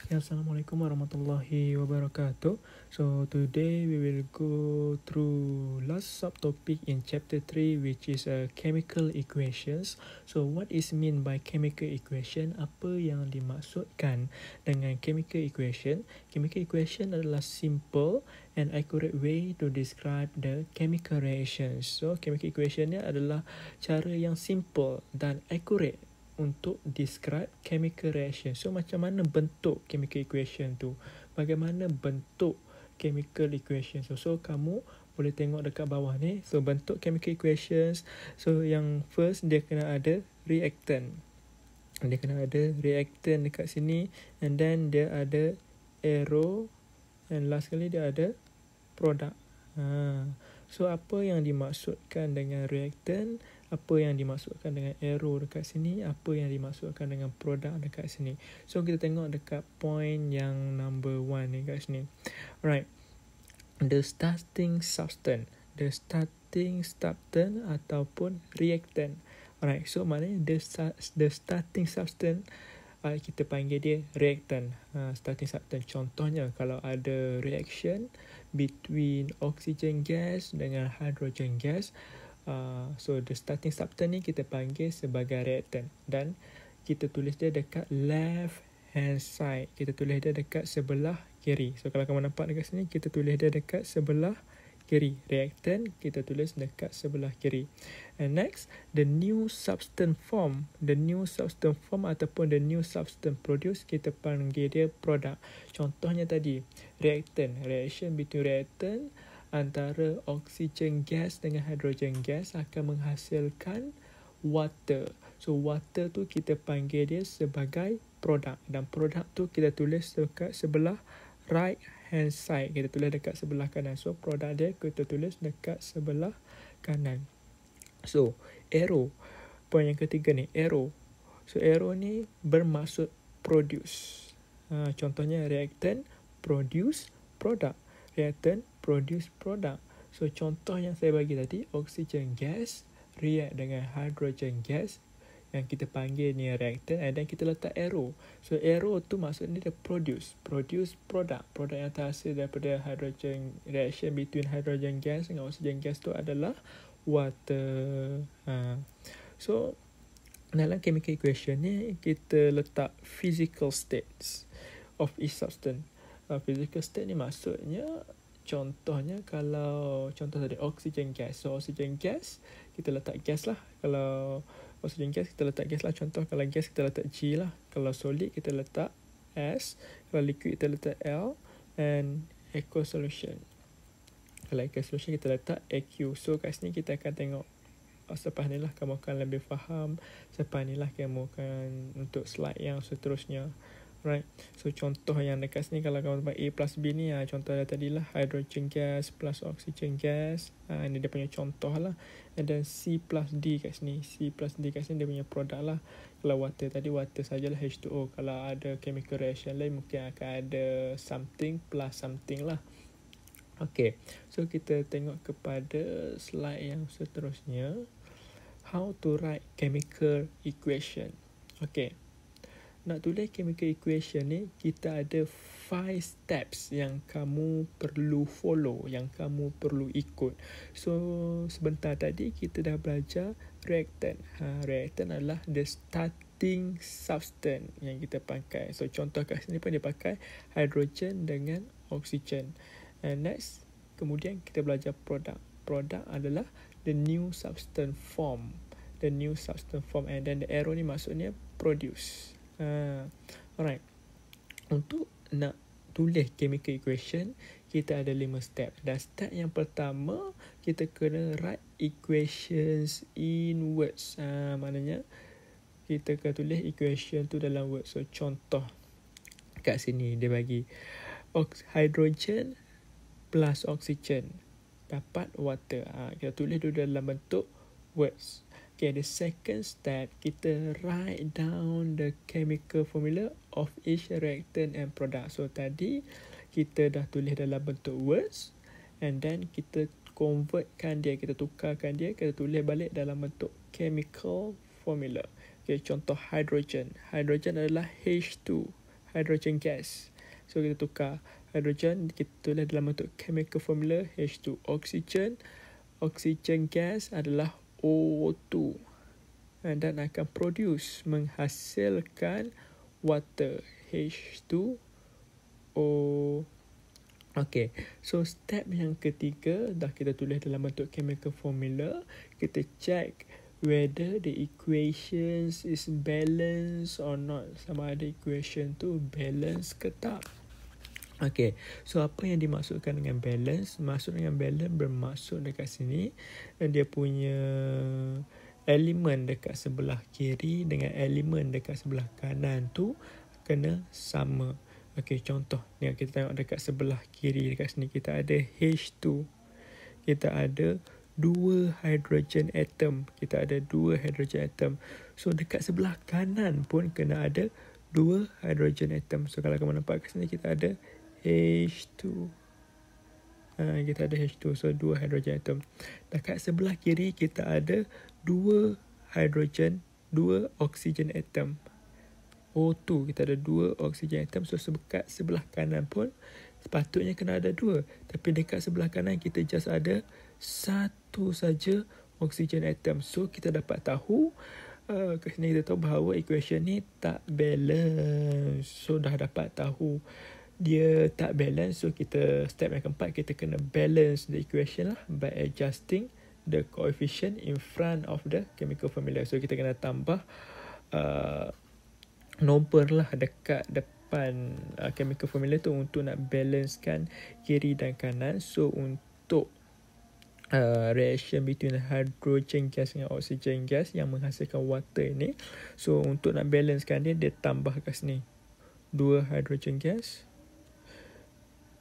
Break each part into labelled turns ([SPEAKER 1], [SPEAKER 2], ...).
[SPEAKER 1] Ya, Assalamualaikum warahmatullahi wabarakatuh. So today we will go through last subtopic in chapter 3, which is chemical equations. So what is mean by chemical equation? Apa yang dimaksudkan dengan chemical equation? Chemical equation adalah simple and accurate way to describe the chemical reactions. So chemical equation ni adalah cara yang simple dan accurate untuk describe chemical reaction. So macam mana bentuk chemical equation tu? Bagaimana bentuk chemical equation? So kamu boleh tengok dekat bawah ni. So bentuk chemical equations. So yang first dia kena ada reactant. Dia kena ada reactant dekat sini, and then dia ada arrow, and last kali dia ada product. So apa yang dimaksudkan dengan reactant? Apa yang dimaksudkan dengan arrow dekat sini, apa yang dimaksudkan dengan produk dekat sini. So kita tengok dekat point yang number 1 ni kat sini. Alright, the starting substance ataupun reactant. Alright, so maknanya the starting substance, kita panggil dia reactant. Starting substance, contohnya kalau ada reaction between oxygen gas dengan hydrogen gas, so the starting substance ni kita panggil sebagai reactant, dan kita tulis dia dekat left hand side, kita tulis dia dekat sebelah kiri. So kalau kamu nampak dekat sini, kita tulis dia dekat sebelah kiri. Reactant kita tulis dekat sebelah kiri. And next, the new substance form ataupun the new substance produce, kita panggil dia product. Contohnya tadi reactant, reaction between reactant antara oxygen gas dengan hydrogen gas akan menghasilkan water. So water tu kita panggil dia sebagai produk, dan produk tu kita tulis dekat sebelah right hand side, kita tulis dekat sebelah kanan. So produk dia kita tulis dekat sebelah kanan. So arrow, point yang ketiga ni, arrow. So arrow ni bermaksud produce. Contohnya reactant produce product, reactant produce product. So contoh yang saya bagi tadi, oxygen gas react dengan hydrogen gas, yang kita panggil ni reactant, and then kita letak arrow. So arrow tu maksudnya dia produce product yang terhasil daripada hydrogen, reaction between hydrogen gas dengan oxygen gas tu adalah water. So dalam chemical equation ni kita letak physical states of each substance. Physical state ni maksudnya, contohnya kalau contoh tadi oxygen gas. So oxygen gas kita letak gas lah. Kalau oxygen gas kita letak gas lah. Contoh kalau gas kita letak G lah. Kalau solid kita letak S. Kalau liquid kita letak L. And aqueous solution, kalau aqueous solution kita letak AQ. So kat sini kita akan tengok selepas ni lah kamu akan lebih faham. Selepas ni lah kamu akan untuk slide yang seterusnya. Right. So contoh yang dekat sini, kalau kamu nampak A plus B ni, contoh dah tadi lah, hydrogen gas plus oxygen gas. Ini dia punya contoh lah. And then C plus D kat sini. C plus D kat sini dia punya produk lah. Kalau water tadi, water sajalah H2O. Kalau ada chemical reaction lain, mungkin akan ada something plus something lah. Okay. So kita tengok kepada slide yang seterusnya. How to write chemical equation. Okay. Nak tulis chemical equation ni, kita ada 5 steps yang kamu perlu follow, yang kamu perlu ikut. So sebentar tadi kita dah belajar reactant. Reactant adalah the starting substance yang kita pakai. So contoh kat sini pun dia pakai hydrogen dengan oxygen. And next, kemudian kita belajar product. Product adalah the new substance form. The new substance form, and then the arrow ni maksudnya produce. Alright. Untuk nak tulis chemical equation, kita ada 5 step. Dan step yang pertama, kita kena write equations in words. Maknanya kita kena tulis equation tu dalam words. So contoh kat sini dia bagi hydrogen plus oxygen dapat water. Kita tulis dulu dalam bentuk words. Okay, the second step, kita write down the chemical formula of each reactant and product. So tadi kita dah tulis dalam bentuk words, and then kita convertkan dia, kita tukarkan dia, kita tulis balik dalam bentuk chemical formula. Okay, contoh hydrogen. Hydrogen adalah H2. hydrogen gas. So kita tukar hydrogen, kita tulis dalam bentuk chemical formula H2. Oxygen gas adalah O2 dan akan menghasilkan water H2O. Okay, so step yang ketiga dah kita tulis dalam bentuk chemical formula. Kita check whether the equations is balanced or not. Sama ada equation tu balance ke tak. Okay, so apa yang dimaksudkan dengan balance? Maksud dengan balance bermaksud dekat sini dia punya elemen dekat sebelah kiri dengan elemen dekat sebelah kanan tu kena sama. Okey, contoh ni kita tengok dekat sebelah kiri dekat sini kita ada H2. Kita ada 2 hydrogen atom. So dekat sebelah kanan pun kena ada 2 hydrogen atom. So kalau kamu nampak kat sini kita ada H2. Kita ada H2, so 2 hydrogen atom. Dekat sebelah kiri kita ada 2 oxygen atom. O2, kita ada 2 oxygen atom. So dekat sebelah kanan pun sepatutnya kena ada 2. Tapi dekat sebelah kanan kita just ada 1 saja oxygen atom. So kita dapat tahu kat sini kita tahu bahawa equation ni tak balance. So dah dapat tahu dia tak balance. So kita step yang keempat, kita kena balance the equation lah by adjusting the coefficient in front of the chemical formula. So kita kena tambah nombor lah dekat depan chemical formula tu untuk nak balancekan kiri dan kanan. So untuk reaction between hydrogen gas dengan oxygen gas yang menghasilkan water ni, so untuk nak balancekan dia tambah kat sini 2 hydrogen gas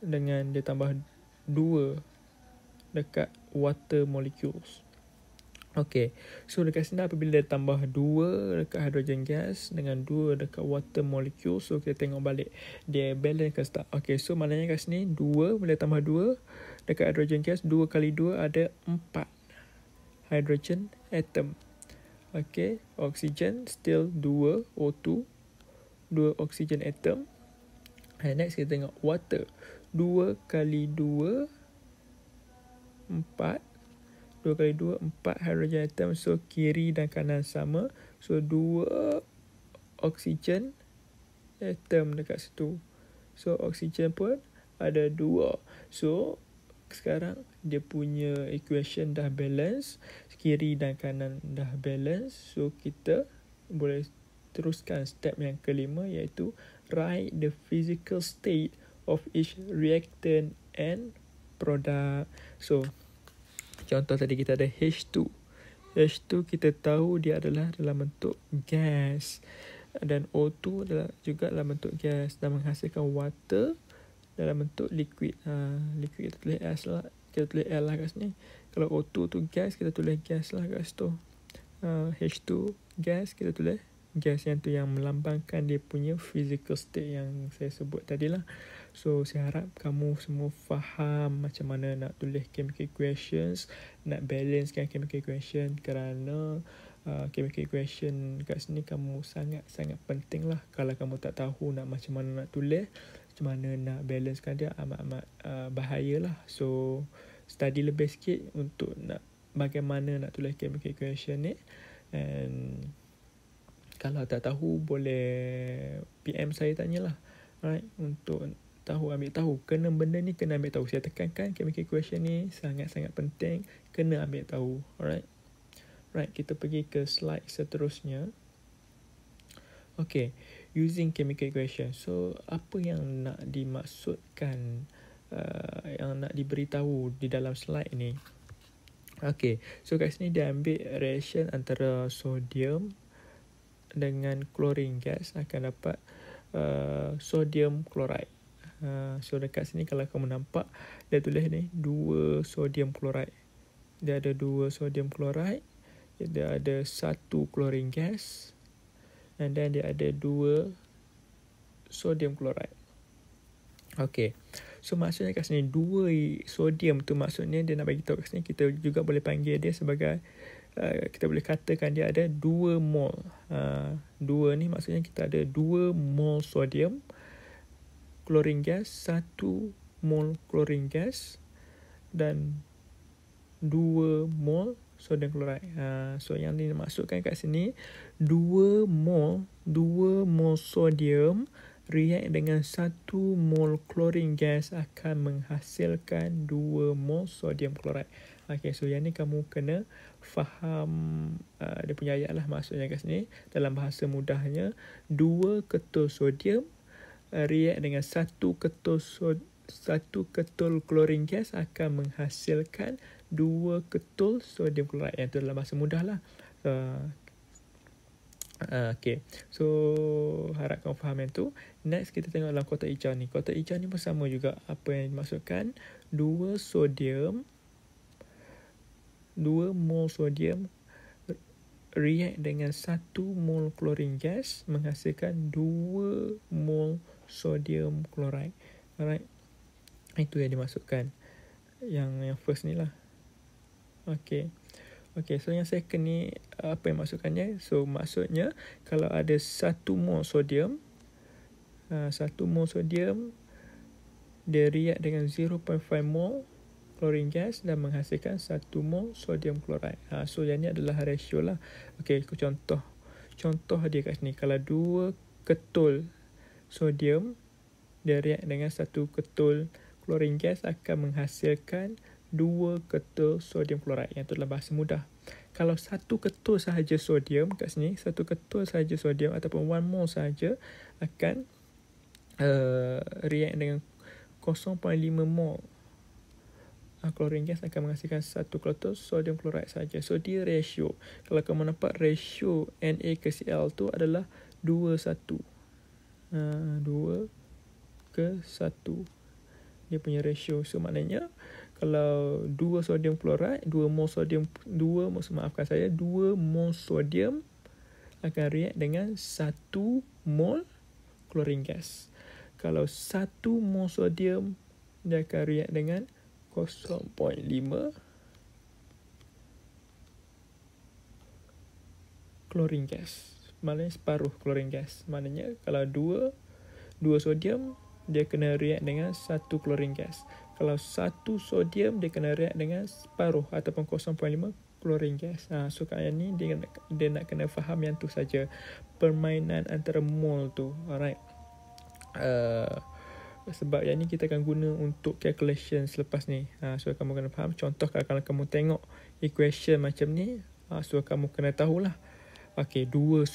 [SPEAKER 1] dengan dia tambah 2 dekat water molecules. Okay, so dekat sini apabila dia tambah 2 dekat hydrogen gas dengan 2 dekat water molecule, so kita tengok balik dia balance ke tak. Okay, so maknanya kat sini 2 boleh tambah 2 dekat hydrogen gas, 2 kali 2 ada 4 hydrogen atom. Okay, oxygen still 2 O2, 2 oxygen atom. And next kita tengok water, 2 kali 2 4, 2 kali 2 4 hydrogen atom. So kiri dan kanan sama. So 2 oxygen atom dekat situ. So oxygen pun ada 2. So sekarang dia punya equation dah balance, kiri dan kanan dah balance. So kita boleh teruskan step yang kelima, iaitu write the physical state of each reactant and product. So contoh tadi kita ada H2. H2 kita tahu dia adalah dalam bentuk gas. Dan O2 adalah juga dalam bentuk gas dan menghasilkan water dalam bentuk liquid. Liquid kita tulis S lah. Kita tulis L lah kat sini. Kalau O2 tu gas, kita tulis gas lah kat situ. H2 gas, kita tulis gas. Yang tu yang melambangkan dia punya physical state yang saya sebut tadi lah. So saya harap kamu semua faham macam mana nak tulis chemical equations, nak balancekan chemical equation, kerana chemical equation kat sini kamu sangat-sangat penting lah. Kalau kamu tak tahu nak macam mana nak tulis, macam mana nak balancekan dia, amat-amat bahayalah. So study lebih sikit untuk nak bagaimana nak tulis chemical equation ni. And kalau tak tahu boleh PM saya tanyalah. Alright, untuk ambil tahu. Benda ni kena ambil tahu. Saya tekankan chemical equation ni sangat-sangat penting. Kena ambil tahu. Alright. Right, kita pergi ke slide seterusnya. Okay, using chemical equation. So, apa yang nak dimaksudkan, yang nak diberitahu di dalam slide ni? Okay, so kat sini dia ambil reaction antara sodium dengan chlorine gas akan dapat sodium chloride. So dekat sini kalau kamu nampak dia tulis ni 2 sodium chloride. Dia ada 2 sodium chloride, dia ada 1 chlorine gas, and then dia ada 2 sodium chloride. Okay, so maksudnya kat sini 2 sodium tu maksudnya dia nak bagi tahu kat sini, kita juga boleh panggil dia sebagai kita boleh katakan dia ada 2 mol. 2 ni maksudnya kita ada 2 mol sodium chlorine gas, 1 mol chlorine gas dan 2 mol sodium chloride. So yang dimaksudkan kat sini 2 mol sodium react dengan 1 mol chlorine gas akan menghasilkan 2 mol sodium chloride. Okay, so yang ni kamu kena faham dia punya ayat lah. Maksudnya kat sini dalam bahasa mudahnya 2 ketul sodium react dengan 1 ketul chlorine gas akan menghasilkan 2 ketul sodium chloride. Yang tu dalam bahasa mudah lah. Okay, so harap kamu faham yang tu. Next kita tengok dalam kotak hijau ni. Kotak hijau ni pun sama juga apa yang dimaksudkan. 2 mol sodium react dengan 1 mol chlorine gas menghasilkan 2 mol sodium chloride. Alright, itu yang dimaksudkan. Yang first ni lah. Okay, so yang second ni apa yang maksudkannya? So maksudnya kalau ada 1 mol sodium, 1 mol sodium dia react dengan 0.5 mol chlorine gas dan menghasilkan 1 mol sodium chloride. So yang ni adalah ratio lah. Okay, contoh dia kat sini. Kalau 2 ketul sodium dia react dengan 1 ketul chlorine gas akan menghasilkan 2 ketul sodium chloride. Yang tu adalah bahasa mudah. Kalau 1 ketul sahaja sodium kat sini, 1 ketul sahaja sodium ataupun 1 mol sahaja akan react dengan 0.5 mol chlorine gas akan menghasilkan 1 ketul sodium chloride saja. So dia ratio. Kalau kamu nampak ratio Na ke Cl tu adalah 2:1. 2:1. Dia punya ratio. So maknanya kalau 2 sodium chloride, 2 mol sodium akan react dengan 1 mol chlorine gas. Kalau 1 mol sodium dia akan react dengan 0.5 chlorine gas. Maknanya separuh chlorine gas. Maknanya kalau 2 sodium dia kena react dengan 1 chlorine gas. Kalau 1 sodium dia kena react dengan separuh ataupun 0.5 chlorine gas. So kat yang ni dia nak kena faham yang tu saja. Permainan antara mol tu. Alright. Sebab yang ni kita akan guna untuk calculation selepas ni. So kamu kena faham. Contoh kalau kamu tengok equation macam ni, so kamu kena tahulah. Okay, 2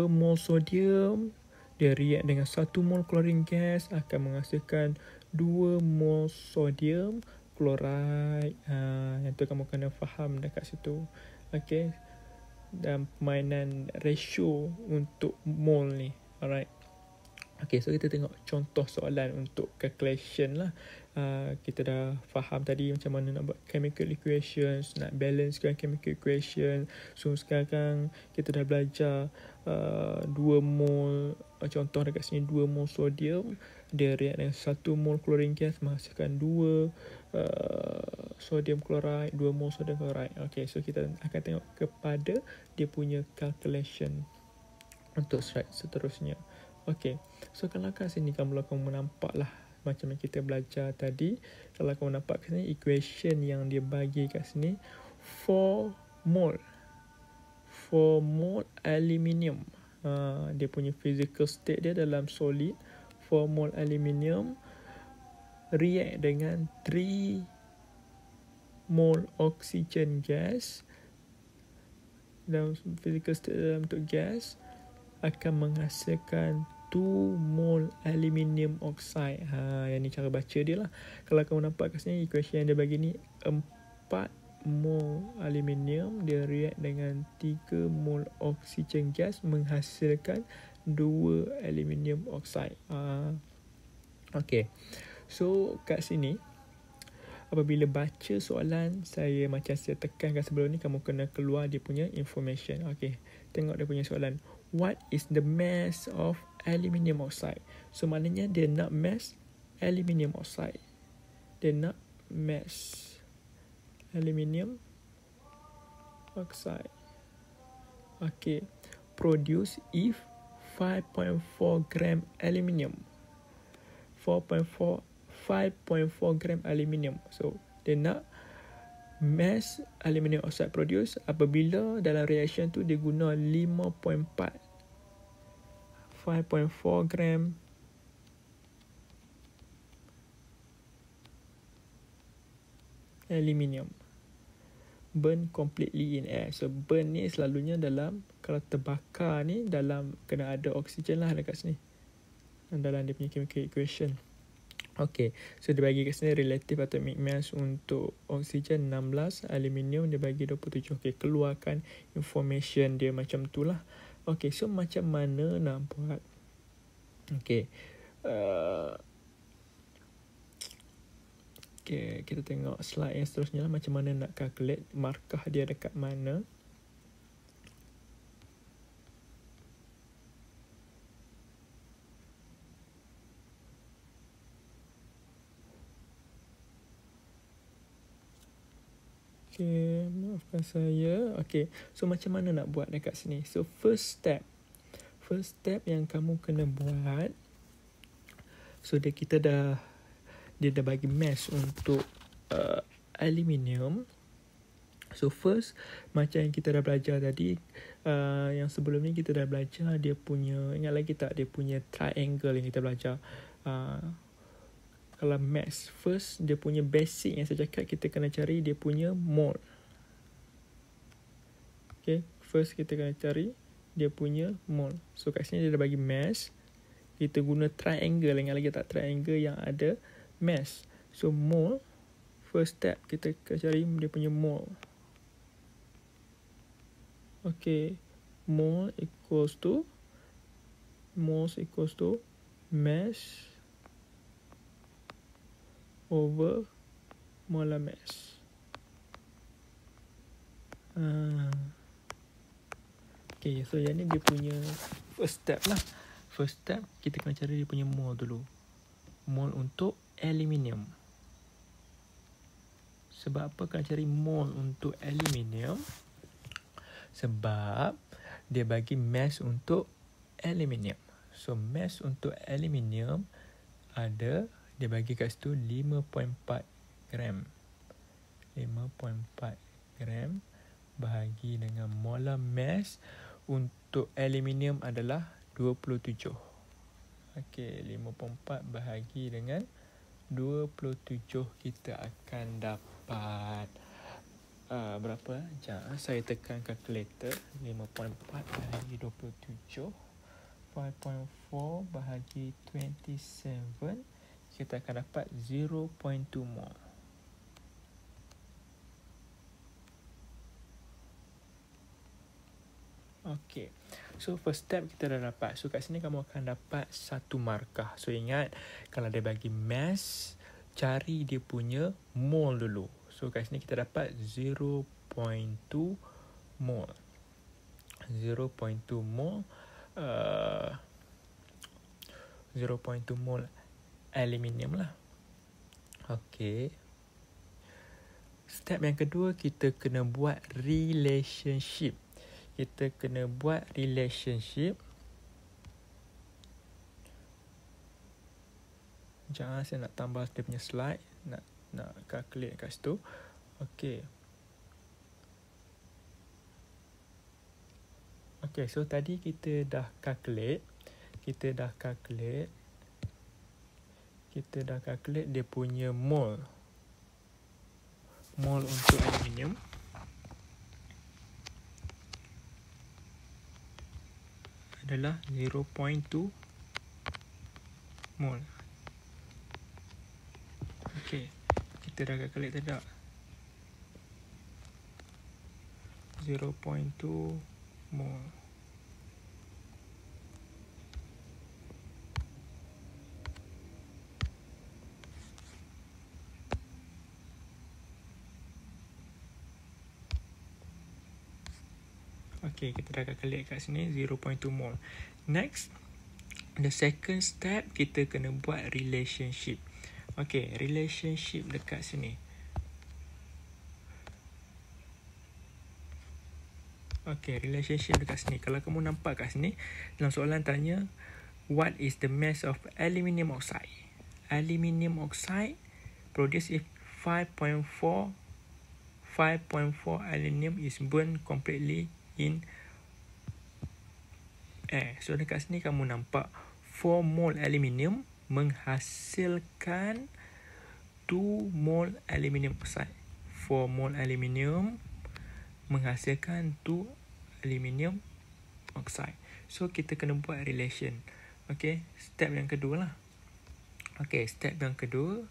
[SPEAKER 1] mol sodium dia react dengan 1 mol chlorine gas akan menghasilkan 2 mol sodium chloride. Yang tu kamu kena faham dekat situ. Okay, dan permainan ratio untuk mol ni. Alright. Okay, so kita tengok contoh soalan untuk calculation lah. Kita dah faham tadi macam mana nak buat chemical equations, nak balancekan chemical equation. So sekarang kita dah belajar 2 mol, contoh dekat sini 2 mol sodium dia react dengan 1 mol chlorine gas menghasilkan 2 sodium chloride, 2 mol sodium chloride. Okay, so kita akan tengok kepada dia punya calculation untuk slide seterusnya. Okay, so kalau kat sini kamu nampak lah macam yang kita belajar tadi. Kalau kamu nampak kat sini equation yang dia bagi kat sini 4 mol aluminium. Dia punya physical state dia dalam solid. 4 mol aluminium react dengan 3 mol oxygen gas. Dalam physical state dalam bentuk gas akan menghasilkan 2 mol aluminium oxide. Yang ni cara baca dia lah. Kalau kamu nampak kat sini equation yang dia bagi ni 4 mol aluminium dia react dengan 3 mol oxygen gas menghasilkan 2 aluminium oxide. Okay, so kat sini apabila baca soalan, macam saya tekankan sebelum ni, kamu kena keluar dia punya information. Okay, tengok dia punya soalan. What is the mass of aluminium oxide? So maknanya dia nak mass aluminium oxide. Dia nak mass aluminium oxide. Okay, produce if 5.4 gram aluminium 5.4 gram aluminium. So dia nak mass aluminium oxide produce apabila dalam reaction tu dia guna 5.4 gram aluminium. Burn completely in air. So burn ni selalunya dalam, kalau terbakar ni dalam, kena ada oksigen lah dekat sini dalam dia punya chemical equation. Okay, so dia bagi kat sini relative atomic mass untuk oksigen 16, aluminium dia bagi 27. Okay, keluarkan information dia macam tu lah. Okay, so macam mana nak buat? Okay, okay, kita tengok slide yang seterusnya lah, macam mana nak calculate markah dia dekat mana. Okay, maafkan saya. Okay, so macam mana nak buat dekat sini? So first step yang kamu kena buat, so dia dah bagi mass untuk aluminium. So first, macam yang kita dah belajar tadi, yang sebelum ni kita dah belajar dia punya, ingat lagi tak, dia punya triangle yang kita belajar. Kalau mass, first dia punya basic yang saya cakap, kita kena cari dia punya mole. Okay, first kita kena cari dia punya mole. So kat sini dia dah bagi mass, kita guna triangle, ingat lagi tak, triangle yang ada mass. So mole, first step kita cari dia punya mole. Okay, mole equals to mass over molar mass. Okay, so yang ni dia punya first step lah. First step, kita kena cari dia punya mole dulu. Mole untuk aluminium. Sebab apa kena cari mole untuk aluminium? Sebab dia bagi mass untuk aluminium. So mass untuk aluminium ada, dia bagi kat situ 5.4 gram. 5.4 gram bahagi dengan molar mass untuk aluminium adalah 27. Okey, 5.4 bahagi dengan 27, kita akan dapat berapa? Sekejap, saya tekan calculator. 5.4 bahagi 27, 5.4 bahagi 27, kita akan dapat 0.2 mol. Okay, so first step kita dah dapat. So kat sini kamu akan dapat satu markah. So ingat, kalau dia bagi mass, cari dia punya mol dulu. So kat sini kita dapat 0.2 mol. 0.2 mol 0.2 mol aluminium lah. Okay, step yang kedua, kita kena buat relationship. Jangan, saya nak tambah dia punya slide, nak calculate kat situ. Okay. Okay, so tadi kita dah calculate dia punya mol untuk aluminium adalah 0.2 mol. Okay, kita dah calculate tak? 0.2 mol. Okay, kita dah calculate kat sini 0.2 mol. Next, the second step, kita kena buat relationship. Okay, relationship dekat sini. Okay, relationship dekat sini. Kalau kamu nampak kat sini, dalam soalan tanya, what is the mass of aluminium oxide? aluminium oxide produced if 5.4 aluminium is burned completely in air. So dekat sini kamu nampak 4 mol aluminium menghasilkan 2 mol aluminium oxide. 4 mol aluminium menghasilkan 2 aluminium oxide. So kita kena buat relation. Okay, step yang kedua lah. Okay, step yang kedua.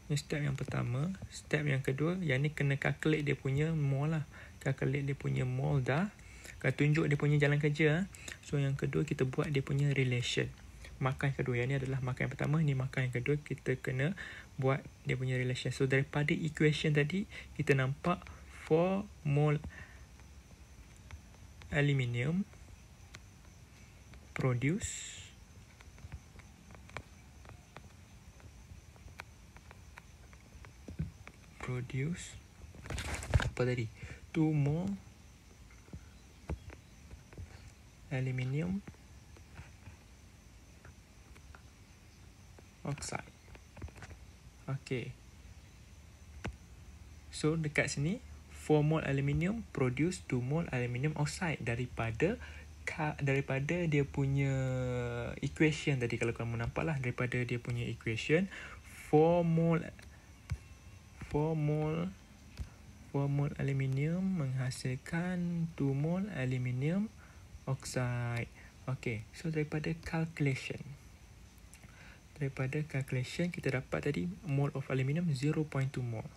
[SPEAKER 1] Ini step yang pertama. Step yang kedua, yang ni kena calculate dia punya mol lah. Calculate dia punya mol dah. Kalau tunjuk dia punya jalan kerja. So yang kedua kita buat dia punya relation. Markah yang kedua. Yang ni adalah markah yang pertama. Ni markah yang kedua. Kita kena buat dia punya relation. So daripada equation tadi, kita nampak 4 mol aluminium produce apa tadi? 2 mol aluminium oxide. Okay. So dekat sini 4 mol aluminium produce 2 mol aluminium oxide daripada dia punya equation tadi. Kalau kamu nampak lah, daripada dia punya equation 4 mol aluminium menghasilkan 2 mol aluminium oxide. Okay, so daripada calculation kita dapat tadi mole of aluminium 0.2 mol.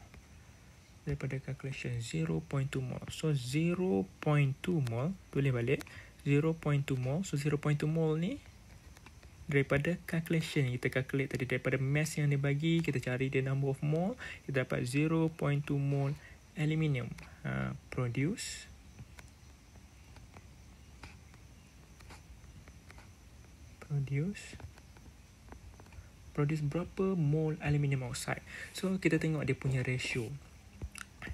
[SPEAKER 1] Daripada calculation 0.2 mol. So 0.2 mol, tulis balik 0.2 mol. So 0.2 mol ni daripada calculation kita calculate tadi, daripada mass yang dia bagi, kita cari dia number of mol, kita dapat 0.2 mol aluminium produce berapa mol aluminium oxide. So kita tengok dia punya ratio.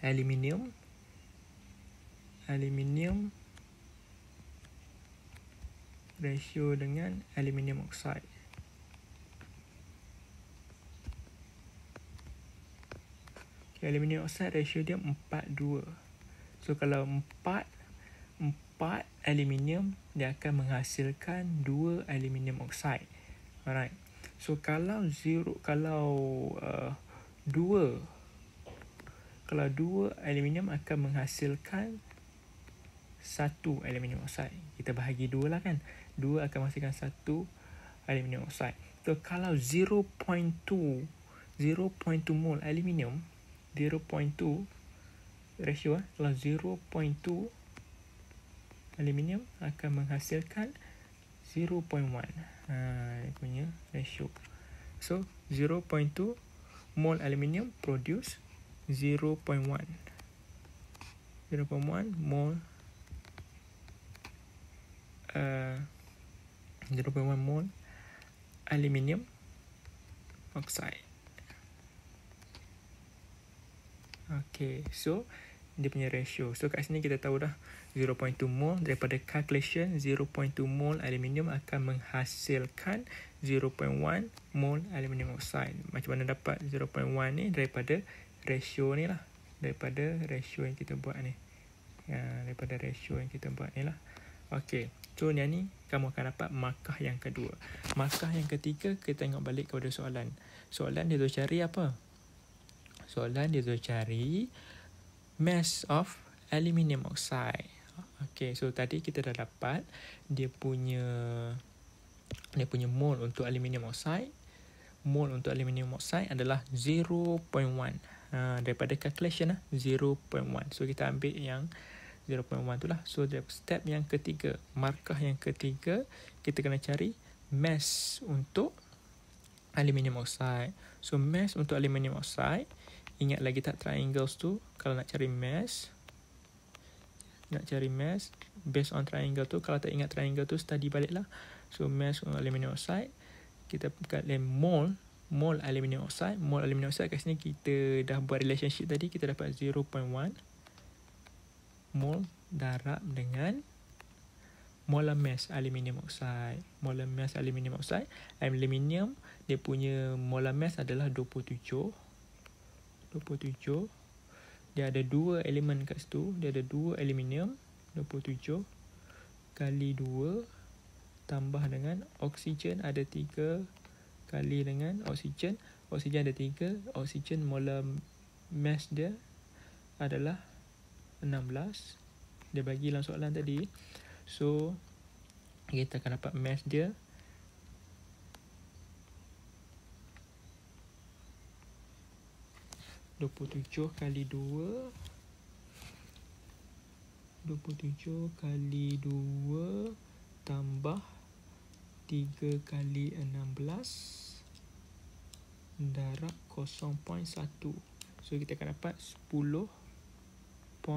[SPEAKER 1] Aluminium ratio dengan aluminium oxide. Okay, aluminium oxide ratio dia 4:2. So kalau 4 aluminium, dia akan menghasilkan 2 aluminium oxide. Alright. So kalau 2 aluminium akan menghasilkan 1 aluminium oxide. Kita bahagi 2 lah kan. 2 akan menghasilkan 1 aluminium oxide. So kalau 0.2 mol aluminium, 0.2 ratio kalau 0.2 aluminium akan menghasilkan 0.1. Dia punya ratio. So 0.2 mol aluminium produce 0.1 mol 0.1 mol aluminium oxide. Okay, so dia punya ratio. So kat sini kita tahu dah 0.2 mol daripada calculation 0.2 mol aluminium akan menghasilkan 0.1 mol aluminium oxide. Macam mana dapat 0.1 ni? Daripada ratio ni lah. Daripada ratio yang kita buat ni. Lah. Okay. So ni kamu akan dapat markah yang kedua. Markah yang ketiga, kita tengok balik kepada soalan. Soalan dia tu cari apa? Soalan dia tu cari mass of aluminium oxide. Okay, so tadi kita dah dapat dia punya mol untuk aluminium oxide. Mol untuk aluminium oxide adalah 0.1. Daripada calculation 0.1. So kita ambil yang 0.1 tu lah. So step yang ketiga, markah yang ketiga, kita kena cari mass untuk aluminium oxide. So mass untuk aluminium oxide, ingat lagi tak triangles tu? Kalau nak cari mass based on triangle tu, kalau tak ingat triangle tu, study balik lah. So mass untuk aluminium oxide, kita buat mol aluminium oxide. Mol aluminium oxide kat sini kita dah buat relationship tadi, kita dapat 0.1 mol darab dengan molar mass aluminium oxide. Molar mass aluminium oxide. Aluminium, dia punya molar mass adalah 27. Dia ada 2 elemen kat situ. Dia ada 2 aluminium. 27 kali 2 tambah dengan oksigen ada 3 kali dengan oksigen. Oksigen ada 3. Oksigen molar mass dia adalah 16. Dia bagi dalam soalan tadi. So, kita akan dapat mass dia 27 kali 2 tambah 3 kali 16 darab 0.1. So kita akan dapat 10.2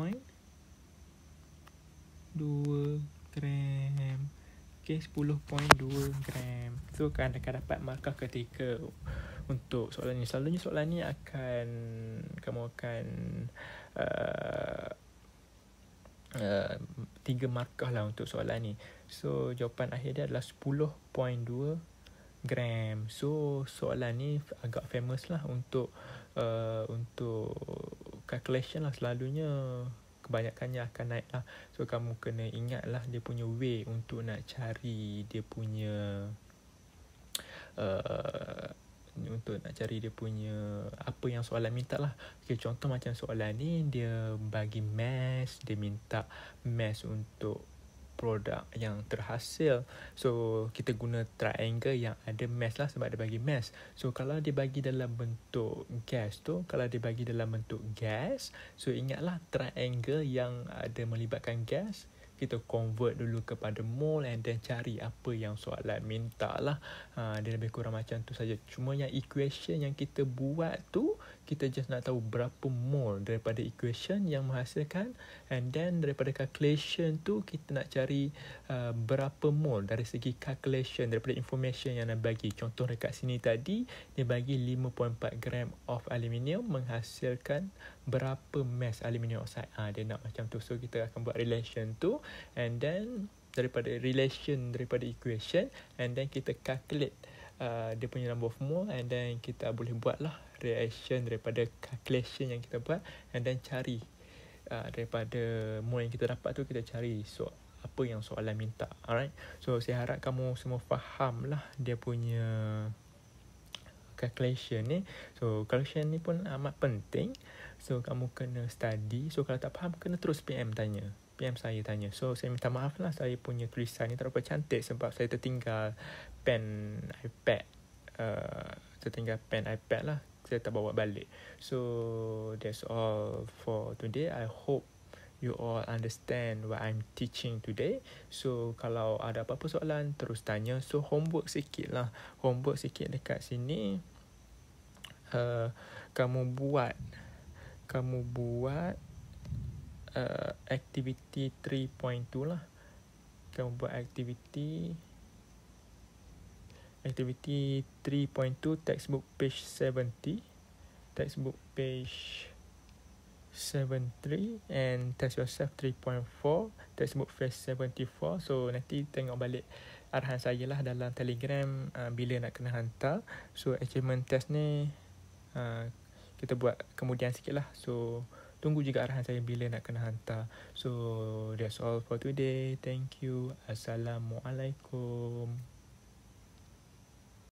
[SPEAKER 1] gram. Okay, 10.2 gram. So akan dapat markah ketiga untuk soalan ni. Selalunya soalan ni kamu akan 3 markah lah untuk soalan ni. So jawapan akhir dia adalah 10.2 gram. So soalan ni agak famous lah untuk calculation lah. Selalunya kebanyakannya akan naik lah. So kamu kena ingat lah dia punya way untuk nak cari dia punya apa yang soalan minta lah. Okay, contoh macam soalan ni dia bagi mass, dia minta mass untuk produk yang terhasil. So kita guna triangle yang ada mass lah sebab dia bagi mass. So kalau dia bagi dalam bentuk gas tu, so ingatlah triangle yang ada melibatkan gas, kita convert dulu kepada mole and then cari apa yang soalan minta lah. Dia lebih kurang macam tu saja. Cuma yang equation yang kita buat tu, kita just nak tahu berapa mole daripada equation yang menghasilkan, and then daripada calculation tu kita nak cari berapa mole dari segi calculation daripada information yang nak bagi. Contoh dekat sini tadi dia bagi 5.4 gram of aluminium menghasilkan berapa mass aluminium oxide. Dia nak macam tu. So kita akan buat relation tu, and then daripada equation, and then kita calculate dia punya number of mole, and then kita boleh buat lah reaction daripada calculation yang kita buat, and then cari daripada mole yang kita dapat tu, kita cari apa yang soalan minta. Alright, so saya harap kamu semua faham lah dia punya calculation ni. So calculation ni pun amat penting. So kamu kena study. So kalau tak faham, kena terus PM saya tanya. So saya minta maaf lah, saya punya tulisan ni tak berapa cantik sebab saya tertinggal pen iPad. Lah. Saya tak bawa balik. So that's all for today. I hope you all understand what I'm teaching today. So kalau ada apa-apa soalan, terus tanya. So homework sikit dekat sini. Kamu buat activity 3.2 lah. Kamu buat activity 3.2, textbook page 70, and test yourself 3.4, textbook page 74. So nanti tengok balik arahan saya lah dalam Telegram bila nak kena hantar. So achievement test ni kita buat kemudian sikit lah. So tunggu juga arahan saya bila nak kena hantar. So that's all for today. Thank you. Assalamualaikum.